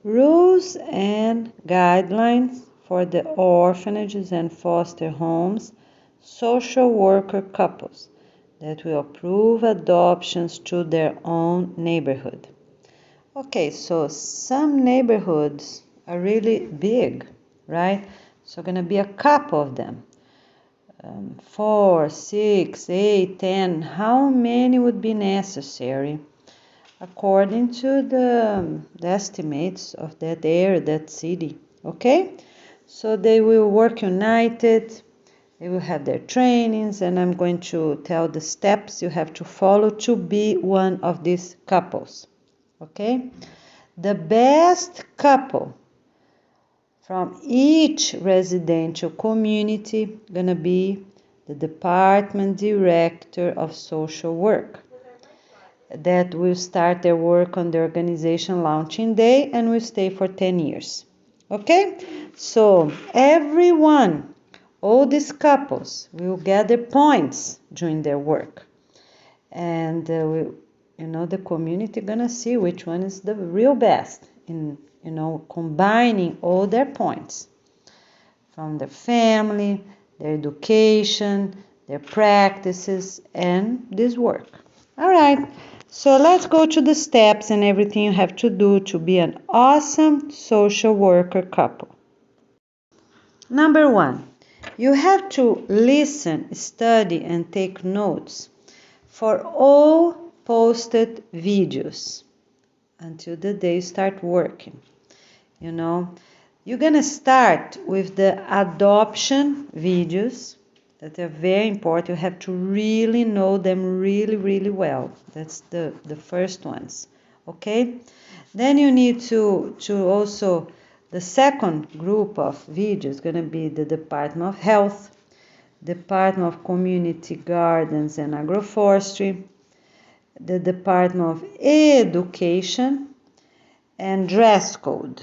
Rules and guidelines for the orphanages and foster homes, social worker couples that will approve adoptions to their own neighborhood. Okay, so some neighborhoods are really big, right? So going to be a couple of them. 4, 6, 8, 10. How many would be necessary according to the estimates of that area, that city? Okay? So they will work united. They will have their trainings, and I'm going to tell the steps you have to follow to be one of these couples. Okay? The best couple from each residential community gonna be the department director of social work that will start their work on the organization launching day and will stay for 10 years. Okay? So everyone, all these couples will gather points during their work. And the community gonna see which one is the real best in combining all their points from their family, their education, their practices, and this work. All right, so let's go to the steps and everything you have to do to be an awesome social worker couple. Number 1, you have to listen, study, and take notes for all posted videos until the day you start working. You're gonna start with the adoption videos that are very important. You have to really know them really, really well. That's the first ones, okay? Then you need to also, the second group of videos is gonna be the Department of Health, Department of Community Gardens and Agroforestry, the Department of Education, and dress code.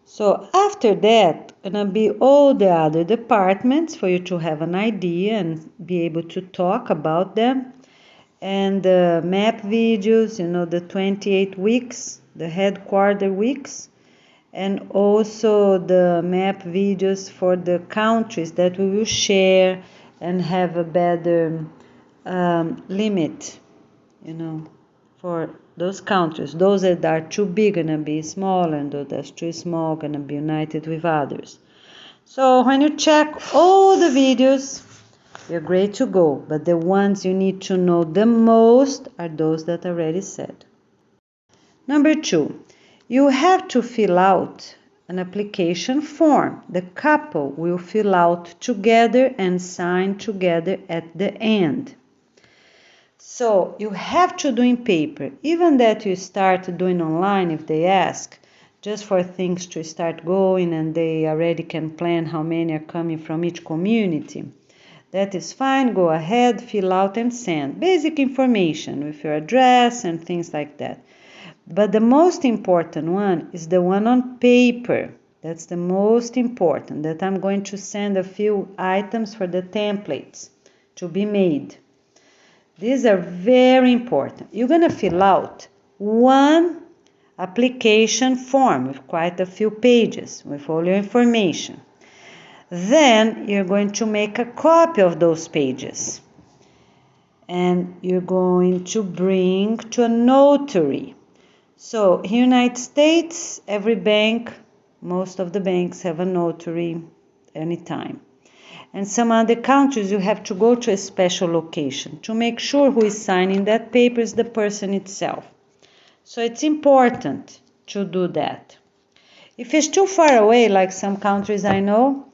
So after that, gonna be all the other departments for you to have an idea and be able to talk about them. And the map videos, the 28 weeks, the headquarter weeks, and also the map videos for the countries that we will share and have a better limit, for those countries. Those that are too big gonna be small, and those that's too small gonna be united with others. So when you check all the videos, you're great to go. But the ones you need to know the most are those that I already said. Number 2, you have to fill out an application form. The couple will fill out together and sign together at the end. So you have to do in paper, even that you start doing online if they ask, just for things to start going and they already can plan how many are coming from each community. That is fine, go ahead, fill out and send. Basic information with your address and things like that. But the most important one is the one on paper. That's the most important, that I'm going to send a few items for the templates to be made. These are very important. You're going to fill out one application form with quite a few pages with all your information. Then you're going to make a copy of those pages. And you're going to bring to a notary. So in the United States, every bank, most of the banks have a notary anytime. And some other countries, you have to go to a special location to make sure who is signing that paper is the person itself. So it's important to do that. If it's too far away, like some countries I know,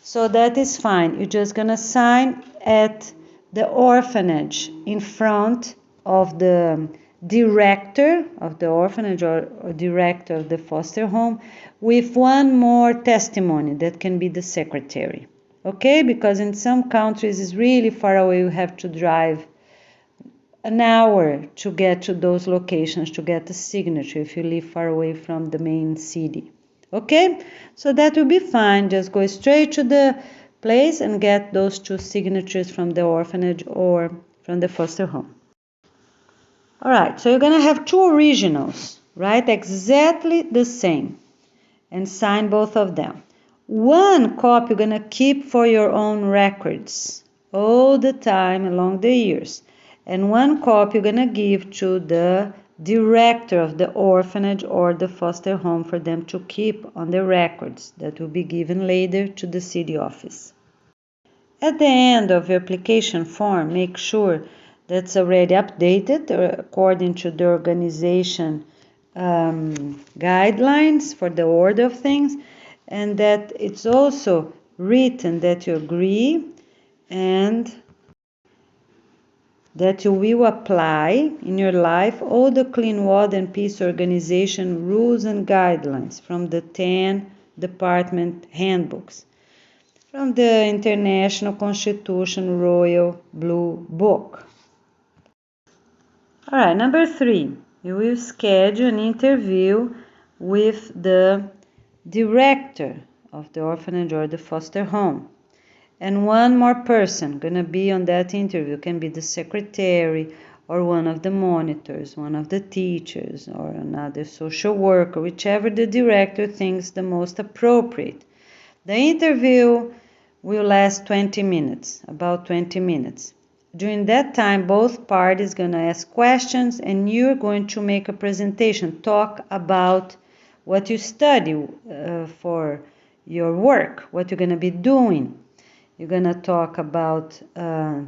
so that is fine. You're just going to sign at the orphanage in front of the director of the orphanage or director of the foster home with one more testimony that can be the secretary. Okay, because in some countries it's really far away. You have to drive an hour to get to those locations to get the signature if you live far away from the main city. Okay, so that will be fine. Just go straight to the place and get those 2 signatures from the orphanage or from the foster home. All right, so you're going to have 2 originals Write exactly the same and sign both of them. One copy you're going to keep for your own records all the time along the years. And one copy you're going to give to the director of the orphanage or the foster home for them to keep on the records that will be given later to the city office. At the end of your application form, make sure that's already updated according to the organization guidelines for the order of things, and that it's also written that you agree and that you will apply in your life all the Clean Water and Peace Organization rules and guidelines from the 10 department handbooks, from the International Constitution Royal Blue Book. All right, number 3, you will schedule an interview with the director of the orphanage or the foster home. And one more person gonna be on that interview. Can be the secretary or one of the monitors, one of the teachers, or another social worker, whichever the director thinks the most appropriate. The interview will last 20 minutes, about 20 minutes. During that time, both parties gonna ask questions and you're going to make a presentation, talk about what you study for your work, what you're gonna be doing. You're going to talk about the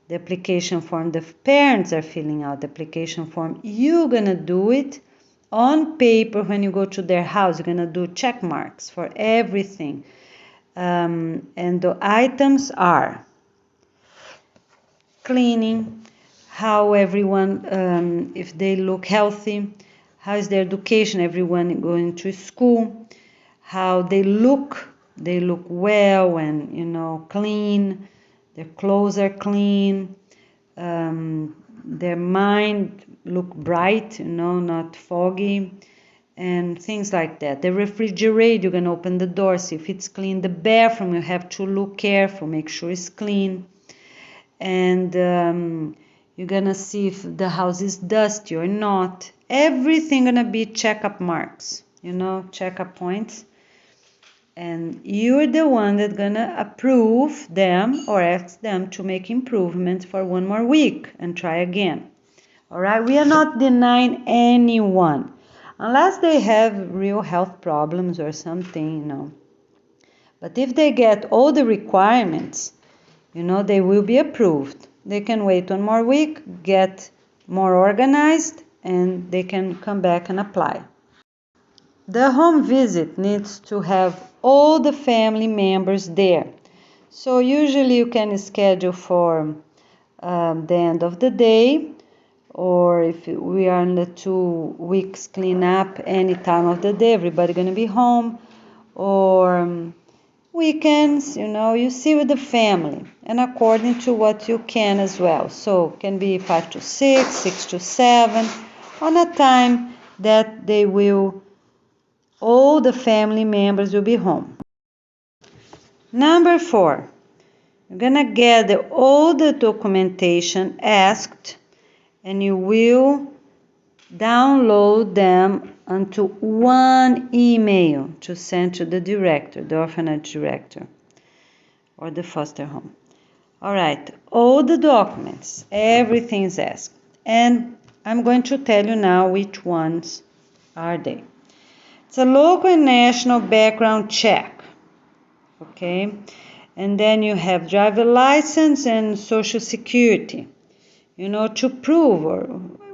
application form the parents are filling out, the application form. You're going to do it on paper when you go to their house. You're going to do check marks for everything. And the items are cleaning, how everyone, if they look healthy, how is their education, everyone going to school, how they look well and clean, their clothes are clean, their mind look bright, not foggy, and things like that. The refrigerator, you're going to open the door, see if it's clean. The bathroom, you have to look careful, make sure it's clean. And you're going to see if the house is dusty or not. Everything going to be checkup marks, checkup points. And you're the one that's going to approve them or ask them to make improvements for one more week and try again. All right? We are not denying anyone unless they have real health problems or something, But if they get all the requirements, they will be approved. They can wait one more week, get more organized, and they can come back and apply. The home visit needs to have all the family members there. So usually you can schedule for the end of the day, or if we are in the 2 weeks cleanup, any time of the day, everybody going to be home, or weekends, you see with the family, and according to what you can as well. So it can be 5 to 6, 6 to 7, on a time that all the family members will be home. Number 4, you're going to gather all the documentation asked and you will download them onto one email to send to the director, the orphanage director, or the foster home. All right, all the documents, everything is asked. And I'm going to tell you now which ones are they. It's a local and national background check, okay? And then you have driver license and social security, to prove, or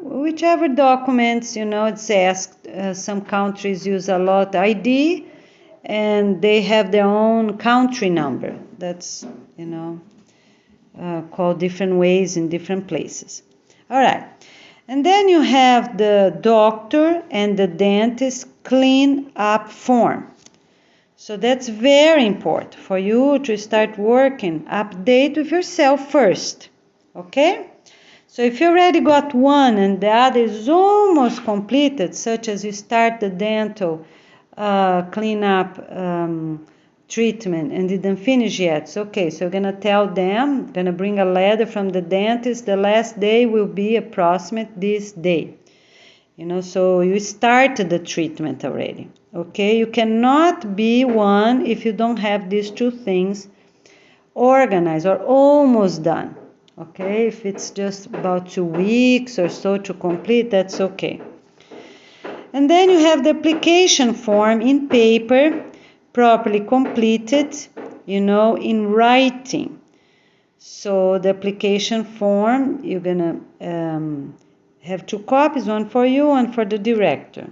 whichever documents, it's asked. Some countries use a lot ID, and they have their own country number. That's, called different ways in different places. All right. And then you have the doctor and the dentist clean up form. So that's very important for you to start working, update with yourself first, okay? So if you already got one and the other is almost completed, such as you start the dental cleanup treatment and didn't finish yet, it's okay. So you're going to tell them, going to bring a letter from the dentist, the last day will be approximate this day. So you started the treatment already. Okay, you cannot be one if you don't have these two things organized or almost done. Okay, if it's just about 2 weeks or so to complete, that's okay. And then you have the application form in paper, properly completed, in writing. So the application form, you're gonna have 2 copies, one for you, one for the director.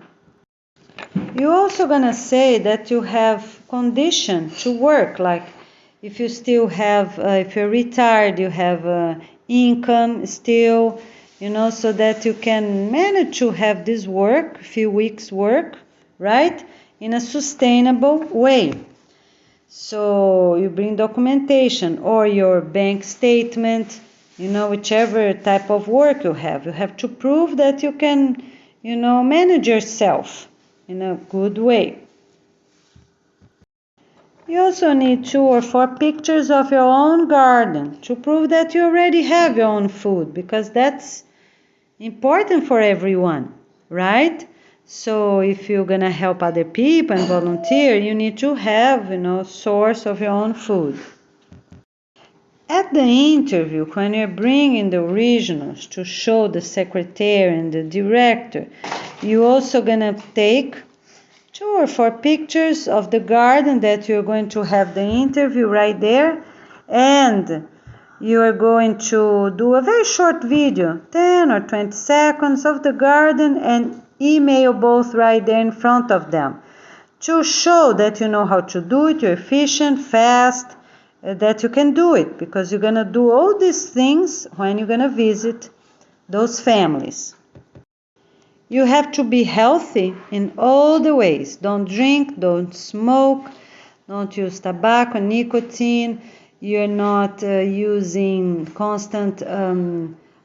You're also gonna say that you have condition to work, like if you still have, if you're retired, you have income still, so that you can manage to have this work, a few weeks work, right, in a sustainable way. So you bring documentation or your bank statement, whichever type of work you have. You have to prove that you can, manage yourself in a good way. You also need 2 or 4 pictures of your own garden to prove that you already have your own food, because that's important for everyone, right? So if you're gonna help other people and volunteer, you need to have, source of your own food. At the interview, when you're bringing the originals to show the secretary and the director, you're also gonna take 2 or 4 pictures of the garden that you're going to have the interview right there, and you are going to do a very short video, 10 or 20 seconds of the garden, and email both right there in front of them to show that you know how to do it, you're efficient, fast, that you can do it, because you're going to do all these things when you're going to visit those families. You have to be healthy in all the ways. Don't drink, don't smoke, don't use tobacco, nicotine. You're not using constant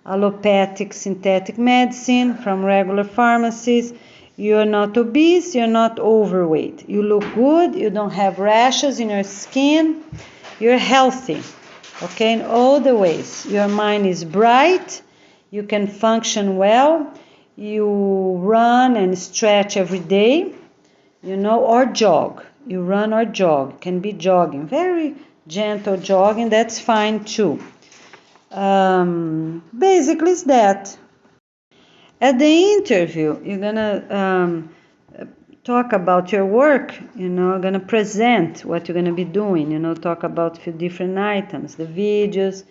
allopathic synthetic medicine from regular pharmacies. You're not obese, you're not overweight. You look good, you don't have rashes in your skin. You're healthy, okay, in all the ways. Your mind is bright, you can function well. You run and stretch every day, or jog. You run or jog. It can be jogging, very gentle jogging, that's fine too. Basically, it's that. At the interview, you're gonna talk about your work, gonna present what you're gonna be doing, talk about a few different items, the videos,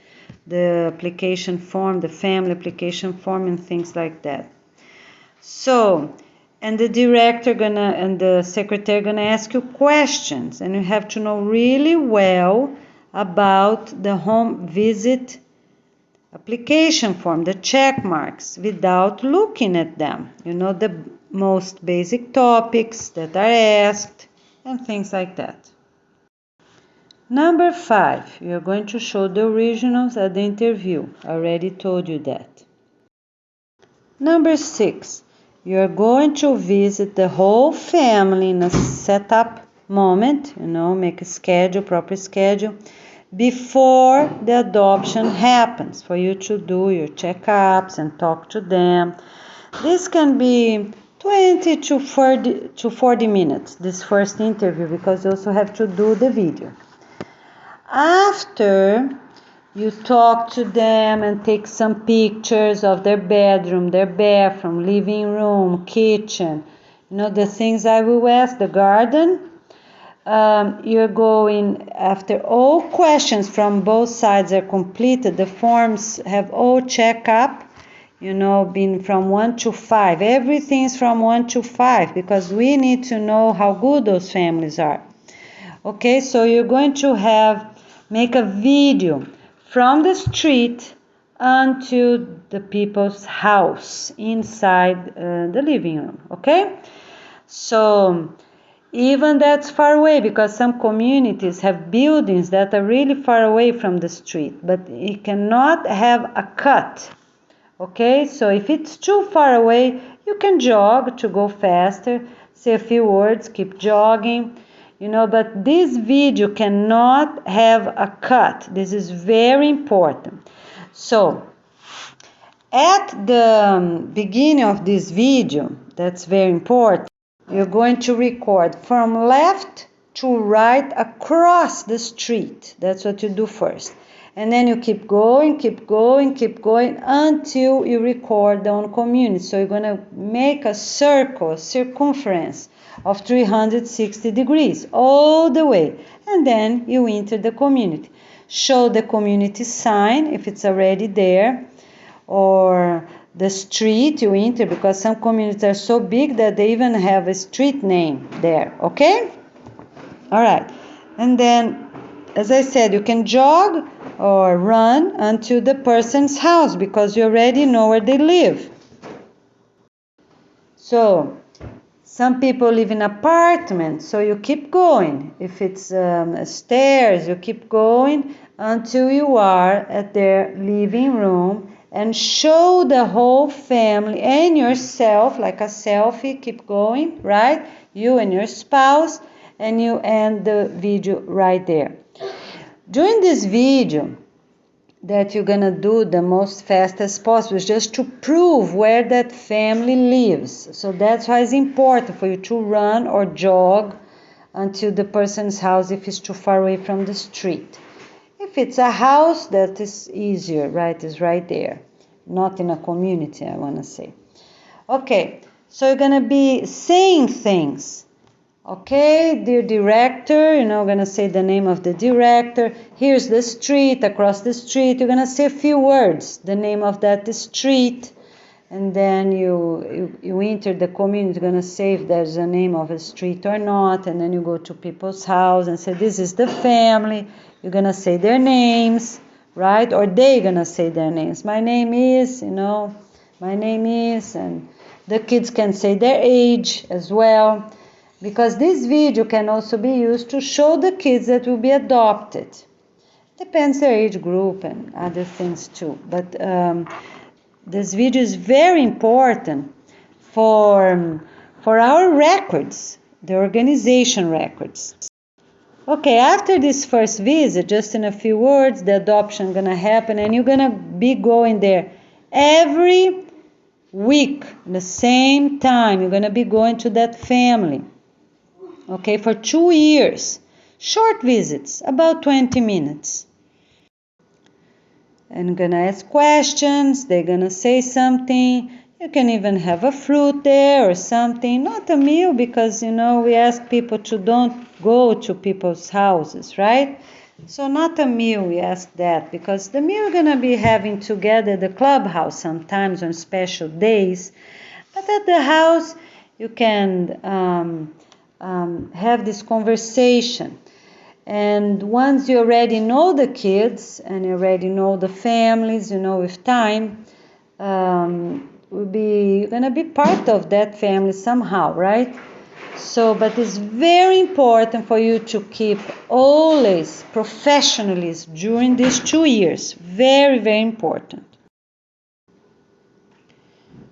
the application form, the family application form, and things like that. So, and the director and the secretary gonna ask you questions, and you have to know really well about the home visit application form, the check marks, without looking at them. The most basic topics that are asked and things like that. Number 5, you're going to show the originals at the interview. I already told you that. Number 6, you're going to visit the whole family in a setup moment, make a schedule, proper schedule, before the adoption happens, for you to do your checkups and talk to them. This can be 20 to 40 minutes, this first interview, because you also have to do the video. After you talk to them and take some pictures of their bedroom, their bathroom, living room, kitchen, the things I will ask, the garden. You're going, after all questions from both sides are completed, the forms have all checked up, been from 1 to 5. Everything's from 1 to 5, because we need to know how good those families are. Okay, so you're going to make a video from the street unto the people's house inside the living room, okay? So even that's far away, because some communities have buildings that are really far away from the street, but it cannot have a cut, okay? So if it's too far away, you can jog to go faster, say a few words, keep jogging, but this video cannot have a cut. This is very important. So At the beginning of this video, that's very important, you're going to record from left to right across the street. That's what you do first. And then you keep going until you record on community. So you're going to make a circle, circumference of 360 degrees all the way. And then you enter the community. Show the community sign if it's already there, or the street you enter, because some communities are so big that they even have a street name there, okay? All right. And then, as I said, you can jog or run unto the person's house because you already know where they live. So, some people live in apartments, so you keep going. If it's stairs, you keep going until you are at their living room, and show the whole family and yourself, like a selfie, keep going, right? You and your spouse, and you end the video right there. During this video, that you're gonna do the most fast as possible, is just to prove where that family lives. So that's why it's important for you to run or jog until the person's house if it's too far away from the street. If it's a house, that is easier, right? It's right there. Not in a community, I want to say. Okay, so you're going to be saying things. Okay, dear director, you're going to say the name of the director. Here's the street, across the street. You're going to say a few words, the name of that street. And then you enter the community, you're going to say if there's a name of a street or not. And then you go to people's house and say, this is the family. You're going to say their names, right? Or they're going to say their names. My name is, my name is. And the kids can say their age as well. Because this video can also be used to show the kids that will be adopted. Depends their age group and other things too. But this video is very important for our records, the organization records. Okay, after this first visit, just in a few words, the adoption is going to happen, and you're going to be going there every week, the same time. You're going to be going to that family, okay, for 2 years. Short visits, about 20 minutes. And you're going to ask questions, they're going to say something. You can even have a fruit there or something, not a meal, because, we ask people to don't go to people's houses, right? So not a meal, we ask that, because the meal we're going to be having together at the clubhouse sometimes on special days. But at the house, you can have this conversation. And once you already know the kids and you already know the families, with time, you're going to be part of that family somehow, right? So, but it's very important for you to keep always professionalism during these 2 years. Very, very important.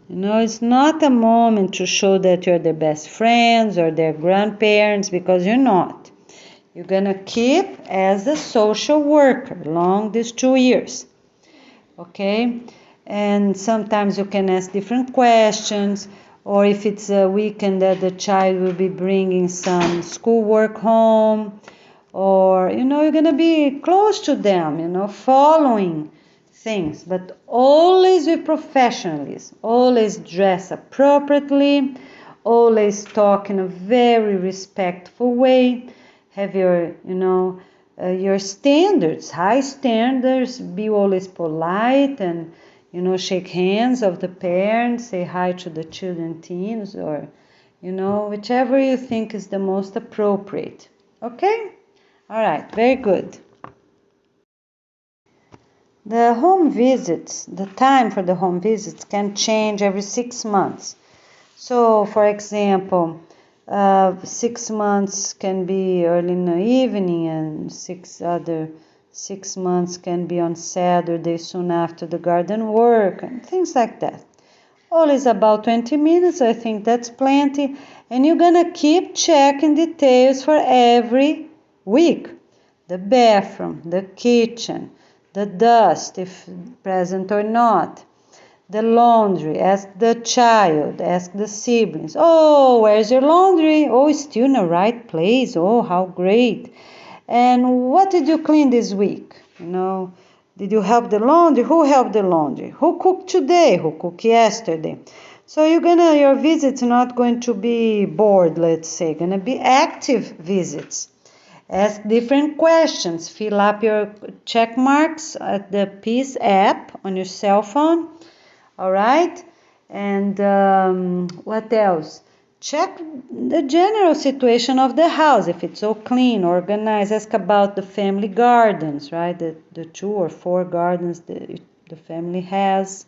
It's not a moment to show that you're their best friends or their grandparents, because you're not. You're going to keep as a social worker along these 2 years. Okay? And sometimes you can ask different questions, or if it's a weekend that the child will be bringing some schoolwork home, or, you're going to be close to them, following things, but always with professionalism, always dress appropriately, always talk in a very respectful way, have your, your standards, high standards, be always polite and, shake hands of the parents, say hi to the children, teens, or, whichever you think is the most appropriate. Okay? All right, very good. The home visits, the time for the home visits can change every 6 months. So, for example, 6 months can be early in the evening, and 6 months can be on Saturday soon after the garden work, and things like that. Always about 20 minutes, I think that's plenty. And you're going to keep checking details for every week. The bathroom, the kitchen, the dust, if present or not, the laundry, ask the child, ask the siblings. Oh, where's your laundry? Oh, it's still in the right place. Oh, how great. And what did you clean this week? Did you help the laundry? Who helped the laundry? Who cooked today? Who cooked yesterday? So your visits not going to be bored, let's say, gonna be active visits. Ask different questions. Fill up your check marks at the Peace app on your cell phone. All right? And what else? Check the general situation of the house, if it's all clean, organized. Ask about the family gardens, right? The 2 or 4 gardens the family has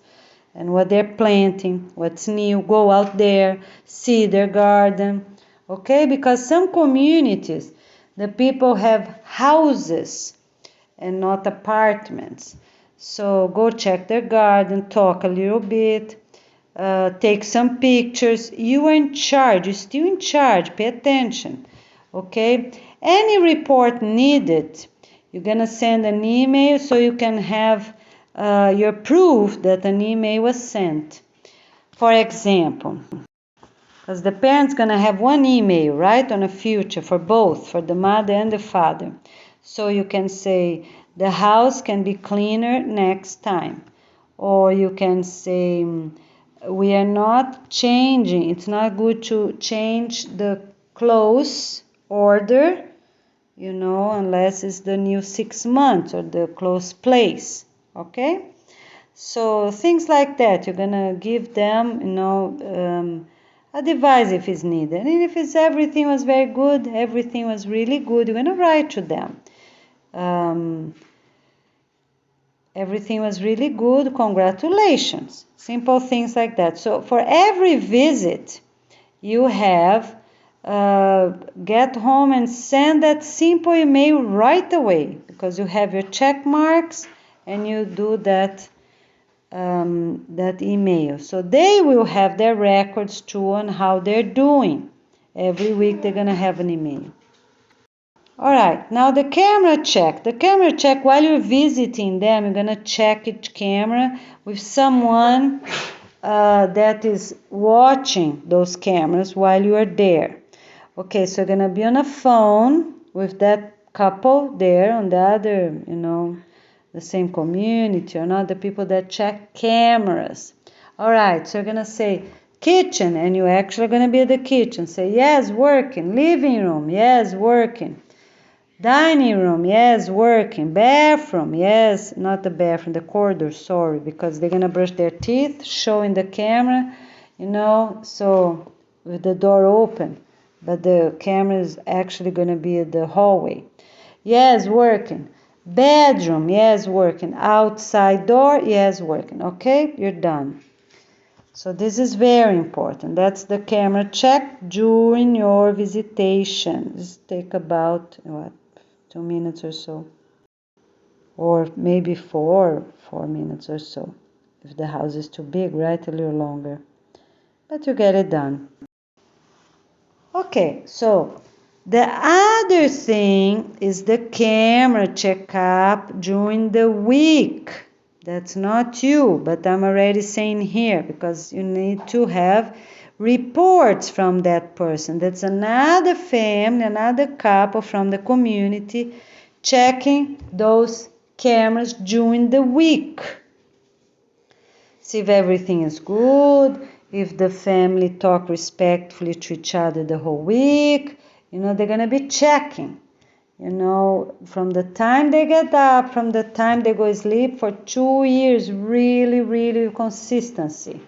and what they're planting, what's new. Go out there, see their garden, okay? Because some communities, the people have houses and not apartments. So go check their garden, talk a little bit. Take some pictures. You are in charge. You're still in charge. Pay attention. Okay? Any report needed, you're going to send an email so you can have your proof that an email was sent. For example, because the parent's going to have one email, right, on a future for both, for the mother and the father. So you can say, the house can be cleaner next time. Or you can say, we are not changing. It's not good to change the close order, unless it's the new 6 months or the close place. Okay? So things like that. You're going to give them, advice if it's needed. And if everything was very good, everything was really good, you're going to write to them. Everything was really good, congratulations. Simple things like that. So for every visit, you have get home and send that simple email right away, because you have your check marks and you do that email. So they will have their records too on how they're doing. Every week they're going to have an email. All right, now the camera check. The camera check, while you're visiting them, you're going to check each camera with someone that is watching those cameras while you are there. Okay, so you're going to be on a phone with that couple there on the other, the same community or not, the people that check cameras. All right, so you're going to say, kitchen, and you're actually going to be at the kitchen. Say, yes, working. Living room, yes, working. Dining room, yes, working. Bathroom, yes, not the bathroom, the corridor, sorry, because they're going to brush their teeth, showing the camera, so with the door open, but the camera is actually going to be at the hallway. Yes, working. Bedroom, yes, working. Outside door, yes, working. Okay, you're done. So this is very important. That's the camera check during your visitation. This take about, 2 minutes or so, or maybe 4 minutes or so. If the house is too big, right, a little longer, but you get it done. Okay, so the other thing is the camera checkup during the week. That's not you, but I'm already saying here, because you need to have reports from that person. That's another family, another couple from the community checking those cameras during the week. See if everything is good, if the family talk respectfully to each other the whole week. They're going to be checking. From the time they get up, from the time they go to sleep, for 2 years, really, really consistency.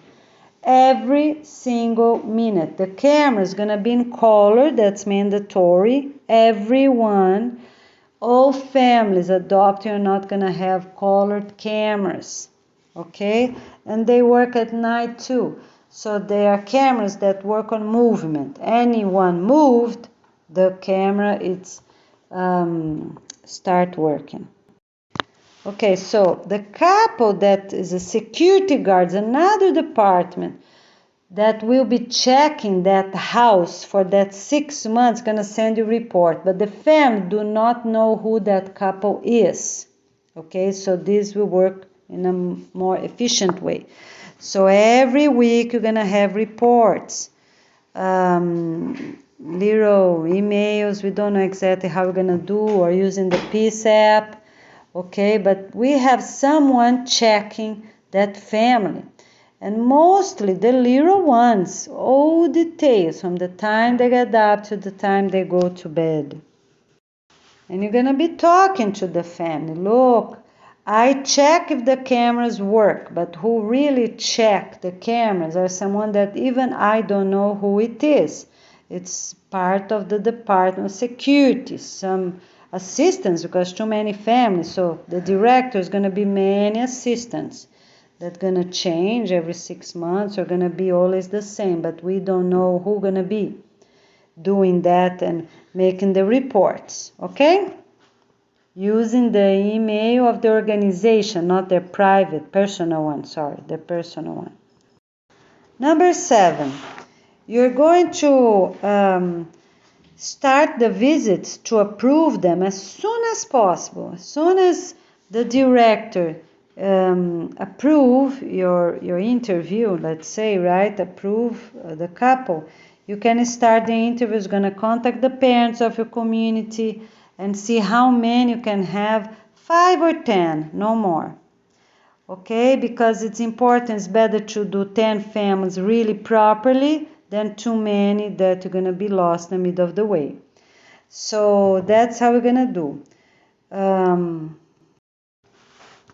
Every single minute. The camera is going to be in color, that's mandatory. Everyone, all families adopting are not going to have colored cameras, okay? And they work at night too. So they are cameras that work on movement. Anyone moved, the camera it's start working. Okay, so the couple that is a security guard, another department that will be checking that house for that 6 months, going to send you a report. But the family do not know who that couple is. Okay, so this will work in a more efficient way. So every week you're going to have reports, little emails. We don't know exactly how we're going to do, or using the Peace app. Okay, but we have someone checking that family. And mostly the little ones, all details from the time they get up to the time they go to bed. And you're going to be talking to the family. Look, I check if the cameras work, but who really check the cameras are someone that even I don't know who it is. It's part of the Department of Security, some assistants, because too many families. So the director is going to be many assistants that's going to change every 6 months, or going to be always the same, but we don't know who's going to be doing that and making the reports, okay? Using the email of the organization, not their private, personal one, their personal one. Number 7, you're going to start the visits to approve them as soon as possible. As soon as the director approve your interview, let's say, right, approve the couple, you can start the interview. Is going to contact the parents of your community and see how many you can have, 5 or 10, no more. Okay, because it's important, it's better to do 10 families really properly than too many that you're going to be lost in the middle of the way. So that's how we're going to do.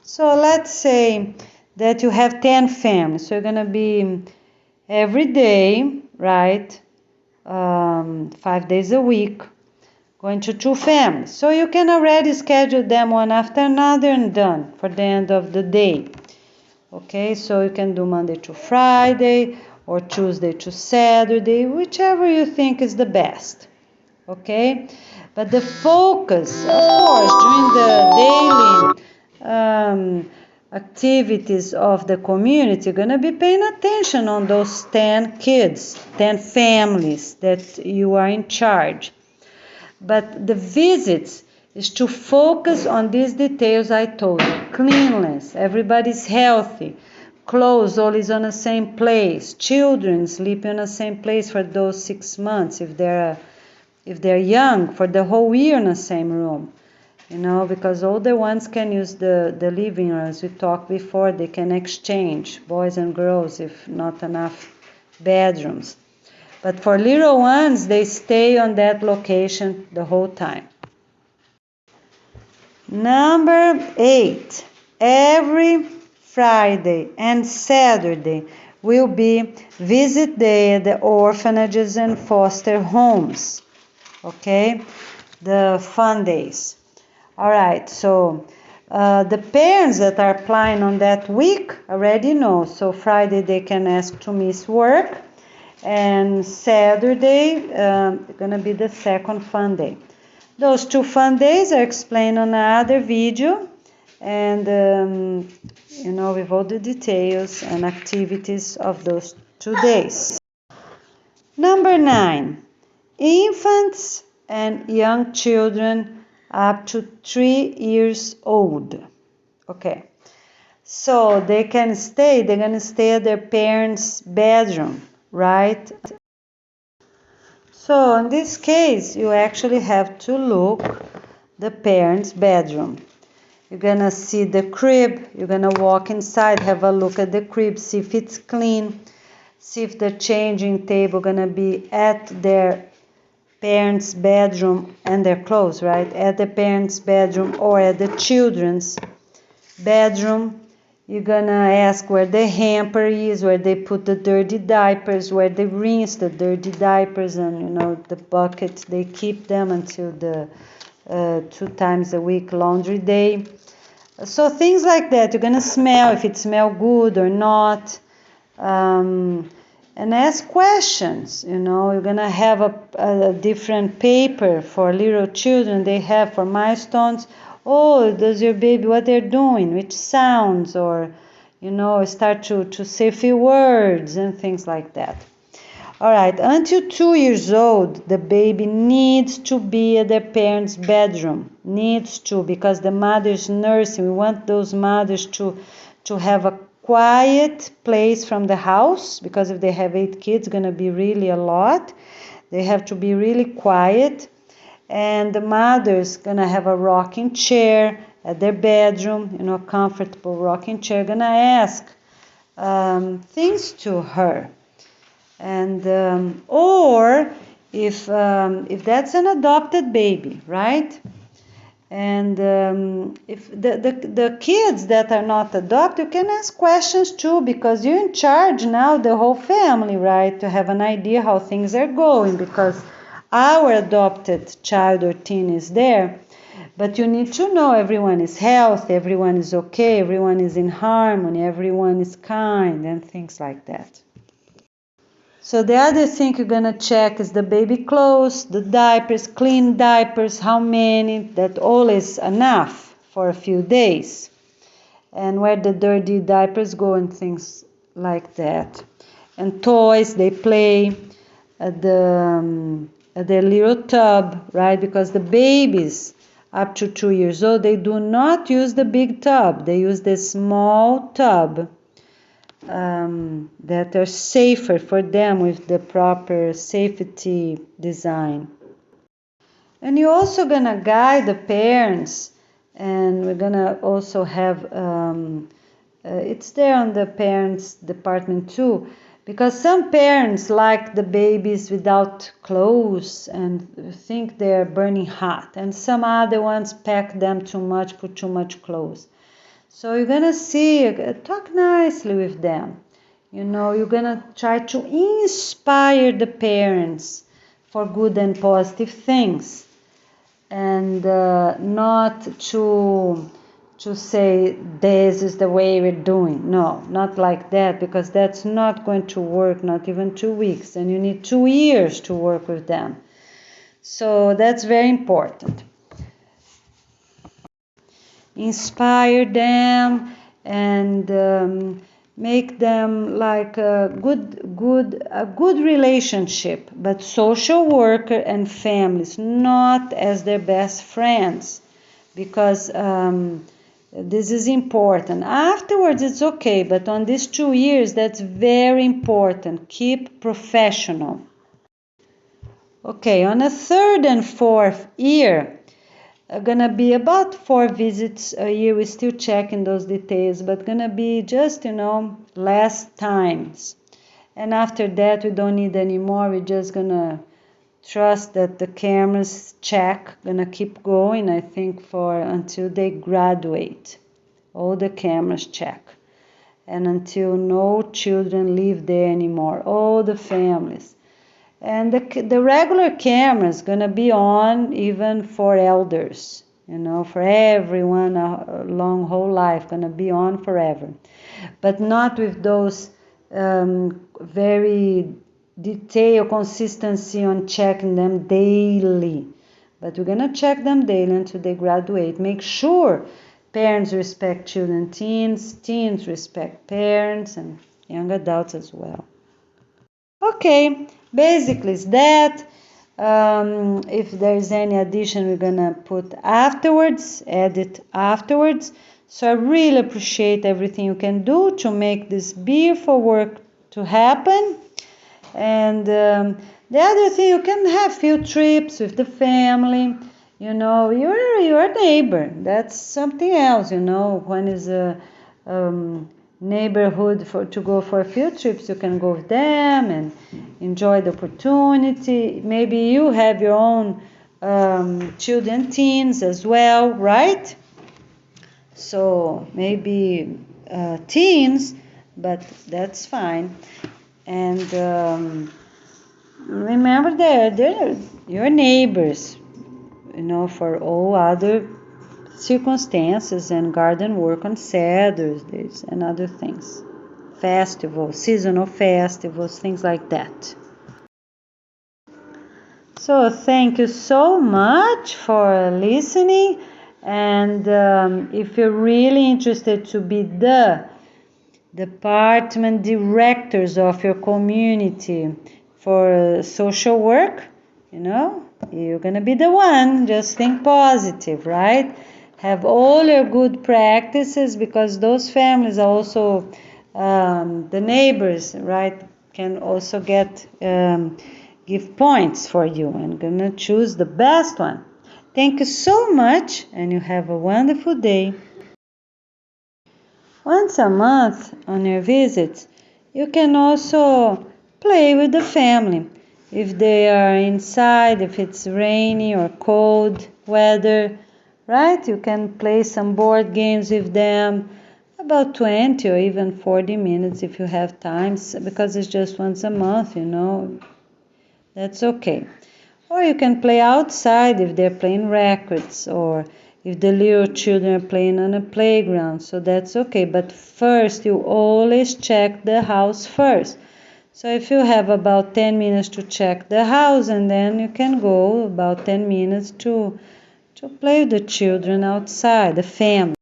So let's say that you have 10 families. So you're going to be every day, right, 5 days a week, going to 2 families. So you can already schedule them one after another and done for the end of the day. Okay, so you can do Monday to Friday or Tuesday to Saturday, whichever you think is the best. Okay, but the focus, of course, during the daily activities of the community, you're going to be paying attention on those 10 kids, 10 families that you are in charge. But the visits is to focus on these details I told you. Cleanliness, everybody's healthy, clothes always on the same place, children sleeping on the same place for those 6 months if they're young, for the whole year in the same room. You know, because older ones can use the living room, as we talked before, they can exchange, boys and girls, if not enough bedrooms. But for little ones, they stay on that location the whole time. Number 8, every Friday and Saturday will be visit day at the orphanages and foster homes. Okay, the fun days. All right, so the parents that are applying on that week already know. So Friday they can ask to miss work, and Saturday going to be the second fun day. Those 2 fun days are explained on another video, and you know, with all the details and activities of those 2 days. Number 9, infants and young children up to 3 years old. Okay, so they're going to stay at their parents' bedroom, right? So in this case, you actually have to look the parents' bedroom. You're going to see the crib, you're going to walk inside, have a look at the crib, see if it's clean, see if the changing table going to be at their parents' bedroom, and their clothes, right, at the parents' bedroom or at the children's bedroom. You're gonna ask where the hamper is, where they put the dirty diapers, where they rinse the dirty diapers, and you know, the bucket, they keep them until the 2 times a week laundry day. So things like that. You're gonna smell if it smells good or not. And ask questions, you know. You're going to have a different paper for little children. They have for milestones. Oh, does your baby, what they're doing, which sounds, or, you know, start to say a few words and things like that. All right, until 2 years old, the baby needs to be at their parents' bedroom. Needs to, because the mother's nursing. We want those mothers to have a quiet place from the house, because if they have 8 kids, it's going to be really a lot. They have to be really quiet. And the mother's going to have a rocking chair at their bedroom, comfortable rocking chair. Going to ask things to her. And or if that's an adopted baby, right? And if the kids that are not adopted, you can ask questions too, because you're in charge now, the whole family, right? To have an idea how things are going, because our adopted child or teen is there. But you need to know everyone is healthy, everyone is okay, everyone is in harmony, everyone is kind, and things like that. So the other thing you're going to check is the baby clothes, the diapers, clean diapers, how many, that all is enough for a few days. And where the dirty diapers go and things like that. And toys, they play at their little tub, right? Because the babies up to 2 years old, they do not use the big tub. They use the small tub. That are safer for them with the proper safety design. And you're also going to guide the parents, and we're going to also have, it's there on the parents department too, because some parents like the babies without clothes and think they're burning hot, and some other ones pack them too much, put too much clothes. So you're going to see, talk nicely with them. You're going to try to inspire the parents for good and positive things. And not to say, this is the way we're doing. No, not like that, because that's not going to work, not even 2 weeks. And you need 2 years to work with them. So that's very important. Inspire them and make them like a good relationship, but social worker and families, not as their best friends, because this is important. Afterwards it's okay, but on these 2 years that's very important. Keep professional. Okay, on a 3rd and 4th year, gonna be about 4 visits a year. We're still checking those details, but gonna be just less times. And after that we don't need any more. We're just gonna trust that the cameras check, gonna keep going, I think, for until they graduate. All the cameras check, and until no children live there anymore, all the families. And the regular camera is going to be on even for elders, for everyone, a long whole life, going to be on forever. But not with those very detailed consistency on checking them daily. But we're going to check them daily until they graduate. Make sure parents respect children, teens respect parents, and young adults as well. Okay. Basically, it's that. If there's any addition, we're gonna put afterwards, edit afterwards. So I really appreciate everything you can do to make this beautiful work to happen. And the other thing, you can have field trips with the family. Your neighbor. That's something else. When is a neighborhood to go for field trips, you can go with them and enjoy the opportunity. Maybe you have your own children, teens as well, right? So maybe teens, but that's fine. And remember, they're your neighbors, for all other circumstances, and garden work on Saturdays and other things, festivals, seasonal festivals, things like that. So thank you so much for listening, and if you're really interested to be the department directors of your community for social work, you're gonna be the one. Just think positive, right? Have all your good practices, because those families are also The neighbors, right, can also give points for you. I'm gonna choose the best one. Thank you so much, and you have a wonderful day. Once a month on your visits, you can also play with the family. If they are inside, if it's rainy or cold weather, right? You can play some board games with them, about 20 or even 40 minutes if you have time, because it's just once a month, that's okay. Or you can play outside if they're playing records, or if the little children are playing on a playground, so that's okay. But first, you always check the house first. So if you have about 10 minutes to check the house, and then you can go about 10 minutes to play with the children outside, the family.